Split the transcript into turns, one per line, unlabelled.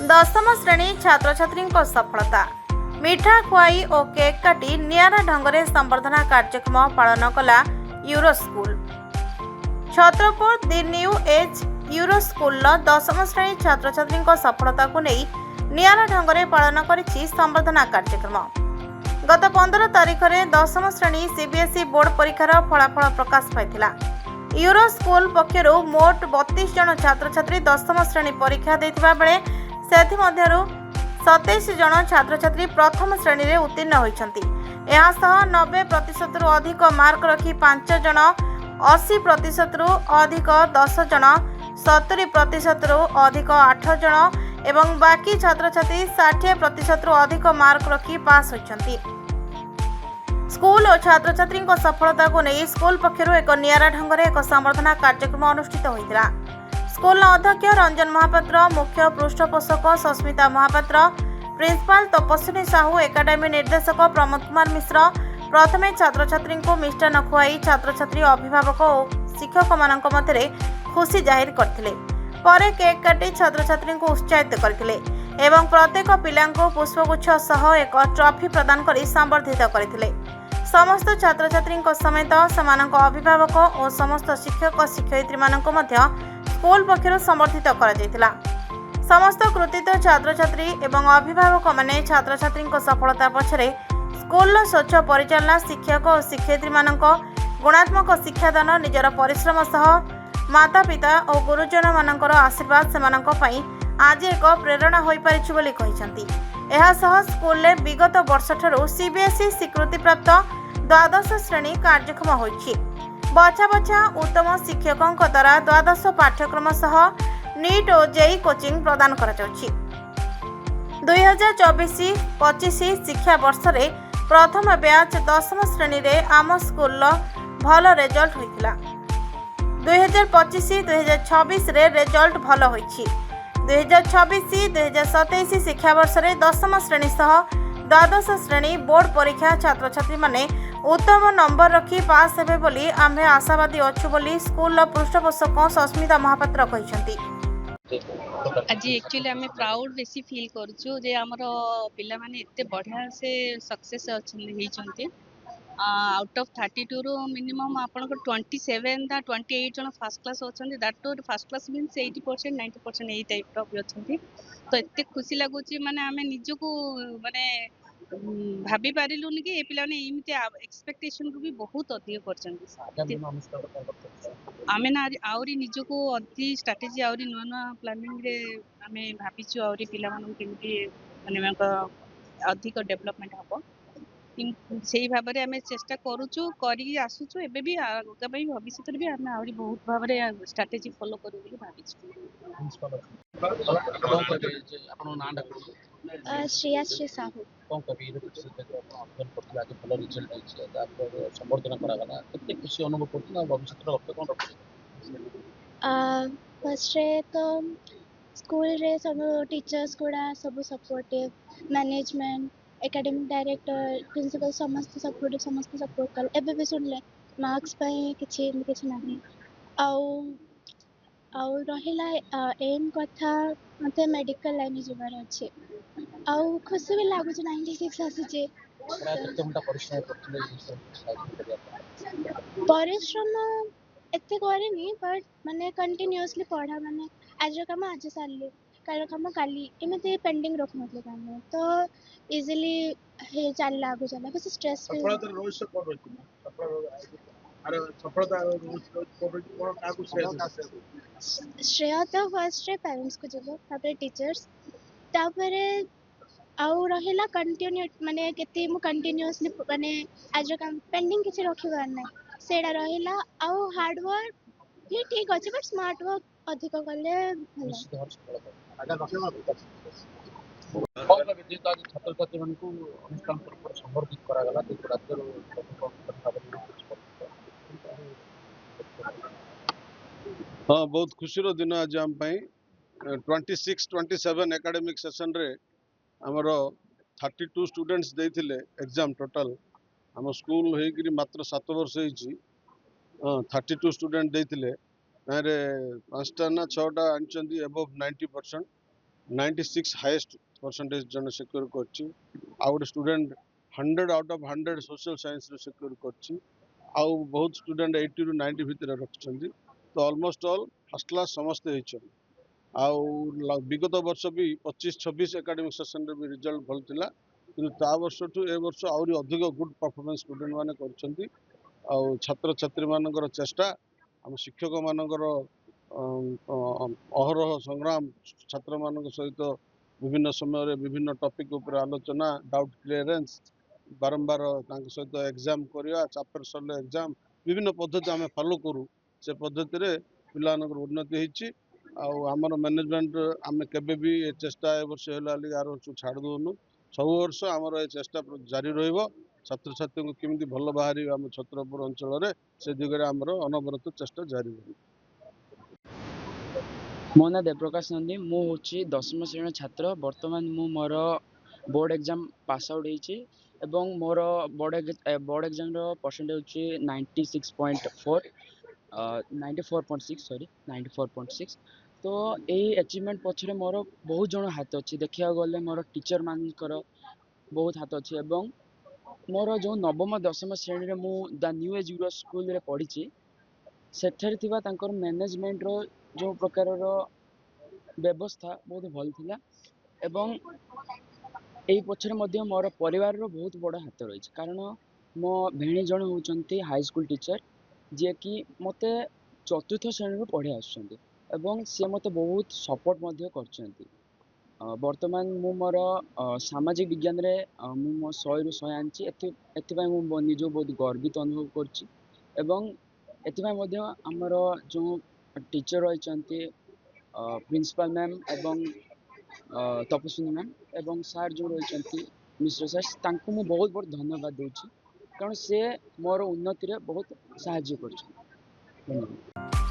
दशम श्रेणी छात्र छात्री सफलता मिठा खुआई और केक काटी नियारा ढंगरे संबर्धना कार्यक्रम पालन कला Euro School. Chhatrapur the New Age Euro School दशम श्रेणी छात्र छात्री सफलता को नहीं नियारा ढंगरे पालन करिछि संबर्धना कार्यक्रम। गत 15 तारिख में दशम श्रेणी सीबीएसई बोर्ड परीक्षार फलाफल प्रकाश पाइथिला। यूरो स्कूल पक्षर मोट 32 जन छात्र छात्री दशम श्रेणी परीक्षा देथिबा बेले सेथिमध्यरु 27 जन छात्र छात्री प्रथम श्रेणी रे उत्तीर्ण होइछन्ति। एहा सह 90% रु अधिक मार्क रखी 5 जन, 80% रु अधिक 10 जन, 70% रु अधिक 8 जन एवं बाकी छात्र छात्री 60% रु अधिक मार्क रखी पास होइछन्ति। स्कूल और छात्र छात्री सफलता को नहीं स्कूल पक्षर एक नियारा ढंग एक संबर्धना कार्यक्रम अनुष्ठित होता। स्कूल अध्यक्ष रंजन महापात्र, मुख्य पृष्ठपोषक सस्मिता महापात्र, प्रिंसिपाल तपस्विनी साहू, एकाडेमी निर्देशक प्रमोद कुमार मिश्र प्रथमे छात्र छात्री को मिष्टान खुआई छात्र छात्री अभिभावक और शिक्षक मान मध्य खुशी जाहिर करथिले। परे केक काटी छात्र छात्री को उत्साहित करथिले एवं प्रत्येक पिला पुष्पगुच्छ सह एक ट्रॉफी प्रदान कर संबर्धित करथिले। समस्त छात्र छात्री समेत सेमानक अभिभावक और समस्त शिक्षक शिक्षयित्री मानक मध्य स्कूल पक्षर संबर्धित करा। समस्त कृतित्व छात्र छात्री एवं अभिभावक माने छात्र छात्री सफलता पछरे स्कूल स्वच्छ परिचालना, शिक्षक और शिक्षयित्री मानक गुणात्मक शिक्षादान, निजर परिश्रम सह माता पिता और गुरुजन मानकर आशीर्वाद सेमानक पई आज एक प्रेरणा होई परिछि बोली कहिसंती। एहा सह स्कूल ले विगत वर्ष ठारू सीबीएसई स्वीकृति प्राप्त द्वादश श्रेणी कार्यक्रम होइछि। बछा बछा उत्तम शिक्षकों द्वारा द्वादश पाठ्यक्रम सह नीट और जेई कोचिंग प्रदान करा जाउछि। 2024-25 शिक्षा वर्ष रे प्रथम बैच दशम श्रेणी रे आम स्कूल भल रिजल्ट होइतिला। 2025-2026 रे रिजल्ट भल होइछि। 2026-2027 शिक्षा वर्ष रे दशम श्रेणी सह द्वादश श्रेणी बोर्ड परीक्षा छात्र छात्री माने उत्तम नंबर रखी पास हेबे बोली आम्भे आशावादी अच्छु बोली स्कूल पृष्ठपोषक सस्मिता महापात्र कहिसंती।
आज एक्चुअली आम प्राउड बेसी फील करूँ जे आमर पिला माने एते बढ़िया से सक्सेस होइछन्ती। आउट ऑफ 32 रो मिनिमम आपन 27 दा 28 जन फर्स्ट क्लास होछन्ती। That to first class means 80% 90% एई टाइप ऑफ होछन्ती। तो एते खुशी लागुची माने आमे निजको माने भाभी पारिलुनी कि ए पिला ने एमिति एक्सपेक्टेशन को भी बहुत अधिक करछन्ती। आमे ना आउरी निजको अधि स्ट्रेटजी आउरी नुआ नुआ प्लानिंग रे आमे भाबिछु आउरी पिला मानन केमिति माने अधिक डेवलपमेंट हबो सेही भाव में आम चेष्टा करुचु करी आसुचु। एबे भी आगामी भविष्य भी आम आउरी बहुत भाव में स्ट्रेटजी फॉलो करू बोली भाबिछु।
श्रेया श्री साहू
कौन कभी अध्ययन करथिला आज भल रिजल्ट होइछि तापर संबर्धना करागला केते खुशी अनुभव करथिला भविष्य रो लक्ष्य कोन रखिछि?
फर्स्ट रे तो स्कूल रे सब टीचर्स गुड़ा सब supportive, management, academic director, principal समस्त सपोर्ट कल। एबे भी सुनले मार्क्स पई किछि नाही आउ रहिला एम कथा मते मेडिकल लाइन जबार अछि आउ खुशी भी लागु 96 आसी परिश्रम एते करेनी बट माने कंटिन्यूअसली पढ़ा माने आज काम आज सारली काल काम काली एमते पेंडिंग रख नथले काम तो इजीली हे चल लागु चला बस स्ट्रेस भी
सफलता रहस्य कोन रहिछि अरे सफलता रहस्य कोन रहिछि कोन काकू
श्रेय तो फर्स्ट रे पेरेंट्स को जब तापर टीचर्स तापर आउ रहिला कंटिन्यू माने केते मु कंटिन्यूअसली माने आज काम पेंडिंग किछि रखिबार नै सेडा रहिला आउ हार्ड वर्क भी ठीक अछि बट स्मार्ट वर्क अधिक करले भला
आगा लक्ष्य
छात्र छात्री मान को अनुष्ठान पर संबर्धित करागला राज्य
हाँ बहुत खुशी रो दिन आज आम 26-27 एकेडमिक सेशन रे हमरो 32 स्टूडेंट्स देथिले एग्जाम टोटल हम स्कूल होइकरी मात्र 7 वर्ष होइछि 32 स्टूडेंट देथिले तारे 5टा ना 6टा आनचंदी अबव 90%। 96 हाईएस्ट परसेंटेज जन सिक्योर करछि आ गोटे student 100 out of 100 social science रे सिक्योर करछि आउ बहुत स्टूडेंट 80 ରୁ 90 भितर रखिछन्ति तो ऑलमोस्ट ऑल फर्स्ट क्लास समस्त होइछन आउ विगत वर्ष भी 25-26 एकेडमिक सेशन रे भी रिजल्ट भल थिला किंतु ता वर्ष टू ए वर्ष आउरी अधिक गुड परफॉर्मेंस स्टूडेंट माने करछन्ति आउ छात्र छात्री मानकर चेष्टा आम शिक्षक मानकर अहरह संग्राम छात्र मान सहित विभिन्न समय विभिन्न टॉपिक उपर आलोचना डाउट क्लियरेंस बारंबार सहित एग्जाम करवा चैप्टर सरले एग्जाम विभिन्न पद्धति आम फॉलो करूँ से पद्धति रे पिलानकर उन्नति होइछि आमर मैनेजमेंट आम केबे भी ए चेष्टा ए वर्ष है आर वर्ष छाड़ दौनु सब वर्ष आमर ए चेष्टा जारी रहिबो छात्र छात्री को केमिति भल बाहर आम छत्रपुर अंचल से दिगरे आमर अनवरत चेष्टा जारी रही।
मो ना देवप्रकाश नंदी मु हूँ 10वीं श्रेणी छात्र बर्तमान मु मोर बोर्ड एग्जाम पास आउट होइछि एवं मोर बोर्ड एग्जाम रो परसेंटेज होछि 96.4 94.6 सॉरी 94.6 तो यही अचीवमेंट पछरे मोर बहुत जन हाथ अच्छी देखा गले मोर टीचर मानकर बहुत हाथ अच्छी एवं मोर जो नवम 10वीं श्रेणी रे मु the new Age Euro school रे पढ़ी सेठर थिबा तांकर मैनेजमेंट रो जो प्रकार व्यवस्था बहुत भल थिला एवं एई पछरे मध्य मोर परिवार रो बहुत बड़ा हाथ रही कारण मो भेणी जन होचंती हाई स्कूल टीचर जे कि मते चतुर्थ श्रेणी पढ़े आसुचंती एवं से मते बहुत सपोर्ट मध्य करचंती वर्तमान मु मोर सामाजिक विज्ञान रे मु मो 100 रु 100 आंची एथिबाई मु निजो बहुत गर्वित अनुभव करची एवं एथिबाई मध्य हमर जो टीचर रहिचंती प्रिंसिपल मैम एवं तपस्विनी मैम एवं सार जो रही मिश्र सर तांको मु बहुत बहुत धन्यवाद दूची कारण से मोर उन्नति रे बहुत साहाय्य करछन। धन्यवाद।